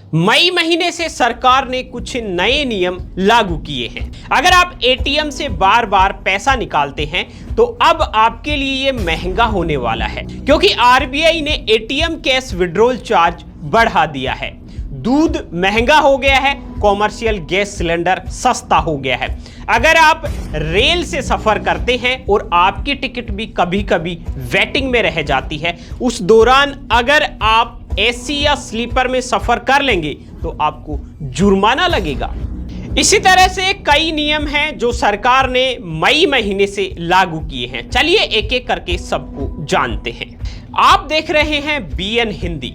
मई महीने से सरकार ने कुछ नए नियम लागू किए हैं। अगर आप एटीएम से बार बार पैसा निकालते हैं तो अब आपके लिए ये महंगा होने वाला है, क्योंकि आरबीआई ने एटीएम कैश विड्रॉल चार्ज बढ़ा दिया है। दूध महंगा हो गया है, कॉमर्शियल गैस सिलेंडर सस्ता हो गया है। अगर आप रेल से सफर करते हैं और आपकी टिकट भी कभी कभी वेटिंग में रह जाती है, उस दौरान अगर आप एसी या स्लीपर में सफर कर लेंगे तो आपको जुर्माना लगेगा। इसी तरह से कई नियम हैं जो सरकार ने मई महीने से लागू किए हैं। चलिए एक एक करके सबको जानते हैं। आप देख रहे हैं बीएन हिंदी।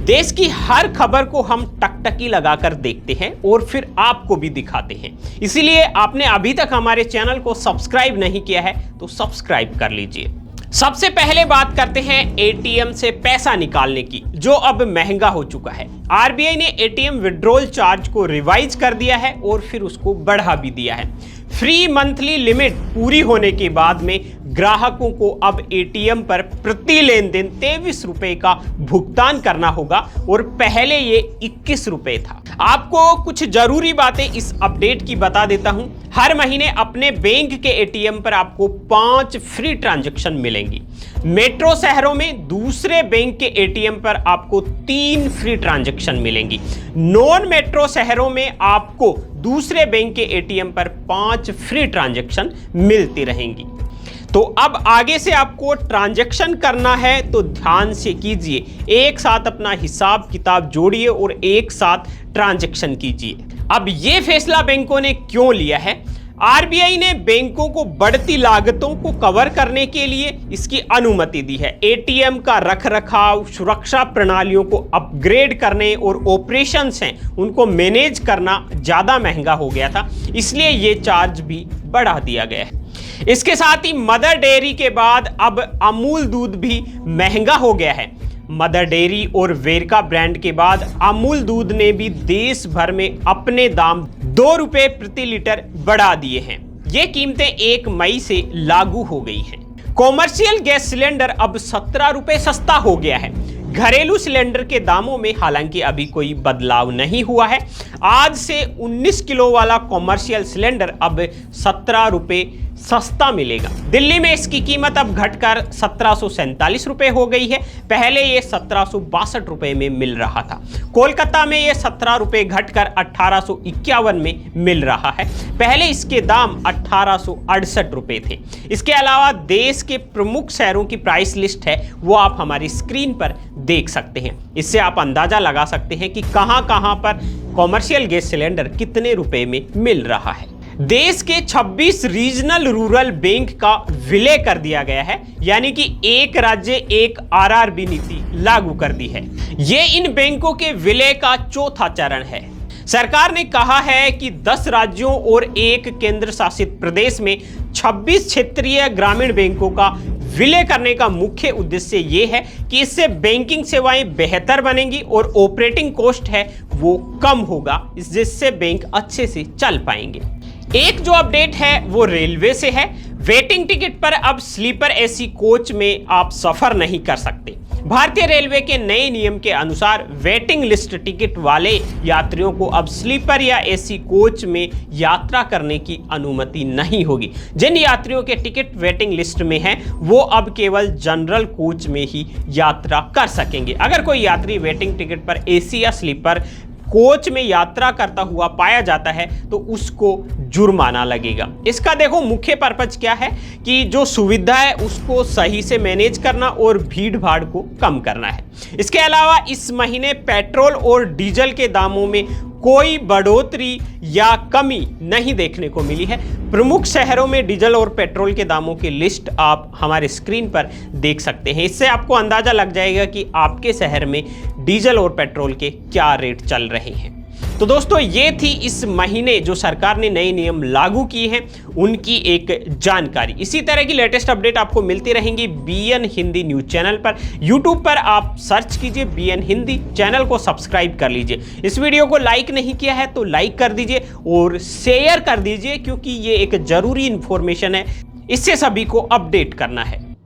देश की हर खबर को हम टकटकी लगाकर देखते हैं और फिर आपको भी दिखाते हैं। इसीलिए आपने अभी तक हमारे चैनल को सब्सक्राइब नहीं किया है तो सब्सक्राइब कर लीजिए। सबसे पहले बात करते हैं एटीएम से पैसा निकालने की, जो अब महंगा हो चुका है। आरबीआई ने एटीएम विड्रॉल चार्ज को रिवाइज कर दिया है और फिर उसको बढ़ा भी दिया है। फ्री मंथली लिमिट पूरी होने के बाद में ग्राहकों को अब एटीएम पर प्रति लेनदेन 23 रुपए का भुगतान करना होगा और पहले ये 21 रुपए था। आपको कुछ जरूरी बातें इस अपडेट की बता देता हूं। हर महीने अपने बैंक के एटीएम पर आपको 5 फ्री ट्रांजैक्शन मिलेंगी। मेट्रो शहरों में दूसरे बैंक के एटीएम पर आपको 3 फ्री ट्रांजैक्शन मिलेंगी। नॉन मेट्रो शहरों में आपको दूसरे बैंक के एटीएम पर 5 फ्री ट्रांजैक्शन मिलती रहेंगी। तो अब आगे से आपको ट्रांजैक्शन करना है तो ध्यान से कीजिए, एक साथ अपना हिसाब किताब जोड़िए और एक साथ ट्रांजैक्शन कीजिए। अब ये फैसला बैंकों ने क्यों लिया है? आरबीआई ने बैंकों को बढ़ती लागतों को कवर करने के लिए इसकी अनुमति दी है। एटीएम का रखरखाव, सुरक्षा प्रणालियों को अपग्रेड करने और ऑपरेशंस हैं उनको मैनेज करना ज़्यादा महंगा हो गया था, इसलिए ये चार्ज भी बढ़ा दिया गया है। इसके साथ ही मदर डेयरी के बाद अब अमूल दूध भी महंगा हो गया है। मदर डेयरी और वेरका ब्रांड के बाद अमूल दूध ने भी देश भर में अपने दाम 2 रुपए प्रति लीटर बढ़ा दिए हैं। ये कीमतें 1 मई से लागू हो गई हैं। कॉमर्शियल गैस सिलेंडर अब 17 रुपए सस्ता हो गया है। घरेलू सिलेंडर के दामों में हालांकि अभी कोई बदलाव नहीं हुआ है। आज से 19 किलो वाला कॉमर्शियल सिलेंडर अब 17 रुपए सस्ता मिलेगा। दिल्ली में इसकी कीमत अब घटकर 1747 रुपए हो गई है। पहले ये 1762 रुपए में मिल रहा था। कोलकाता में ये 17 रुपए घटकर 1851 में मिल रहा है। पहले इसके दाम 1868 रुपए थे। इसके अलावा देश के प्रमुख शहरों की प्राइस लिस्ट है, वो आप हमारी स्क्रीन पर देख सकते हैं। इससे आप अंदाजा लगा सकते हैं कि कहां कहां पर कॉमर्शियल गैस सिलेंडर कितने रुपए में मिल रहा है। देश के 26 रीजनल रूरल बैंक का विलय कर दिया गया है, यानी कि एक राज्य एक आरआरबी नीति लागू कर दी है। ये इन बैंकों के विलय का चौथा चरण है। सरकार ने कहा है कि 10 राज्यों और एक केंद्र शासित प्रदेश में 26 क्षेत्रीय ग्रामीण बैंकों का विलय करने का मुख्य उद्देश्य ये है कि इससे बैंकिंग सेवाएं बेहतर बनेंगी और ऑपरेटिंग कॉस्ट है वो कम होगा, जिससे बैंक अच्छे से चल पाएंगे। एक जो अपडेट है वो रेलवे से है। वेटिंग टिकट पर अब स्लीपर एसी कोच में आप सफर नहीं कर सकते। भारतीय रेलवे के नए नियम के अनुसार वेटिंग लिस्ट टिकट वाले यात्रियों को अब स्लीपर या एसी कोच में यात्रा करने की अनुमति नहीं होगी। जिन यात्रियों के टिकट वेटिंग लिस्ट में हैं वो अब केवल जनरल कोच में ही यात्रा कर सकेंगे। अगर कोई यात्री वेटिंग टिकट पर एसी या स्लीपर कोच में यात्रा करता हुआ पाया जाता है तो उसको जुर्माना लगेगा। इसका देखो मुख्य पर्पज क्या है कि जो सुविधा है उसको सही से मैनेज करना और भीड़ भाड़ को कम करना है। इसके अलावा इस महीने पेट्रोल और डीजल के दामों में कोई बढ़ोतरी या कमी नहीं देखने को मिली है। प्रमुख शहरों में डीजल और पेट्रोल के दामों की लिस्ट आप हमारे स्क्रीन पर देख सकते हैं। इससे आपको अंदाजा लग जाएगा कि आपके शहर में डीजल और पेट्रोल के क्या रेट चल रहे हैं। तो दोस्तों ये थी इस महीने जो सरकार ने नए नियम लागू किए हैं उनकी एक जानकारी। इसी तरह की लेटेस्ट अपडेट आपको मिलती रहेंगी बीएन हिंदी न्यूज चैनल पर। यूट्यूब पर आप सर्च कीजिए बीएन हिंदी, चैनल को सब्सक्राइब कर लीजिए। इस वीडियो को लाइक नहीं किया है तो लाइक कर दीजिए और शेयर कर दीजिए, क्योंकि ये एक जरूरी इंफॉर्मेशन है, इससे सभी को अपडेट करना है।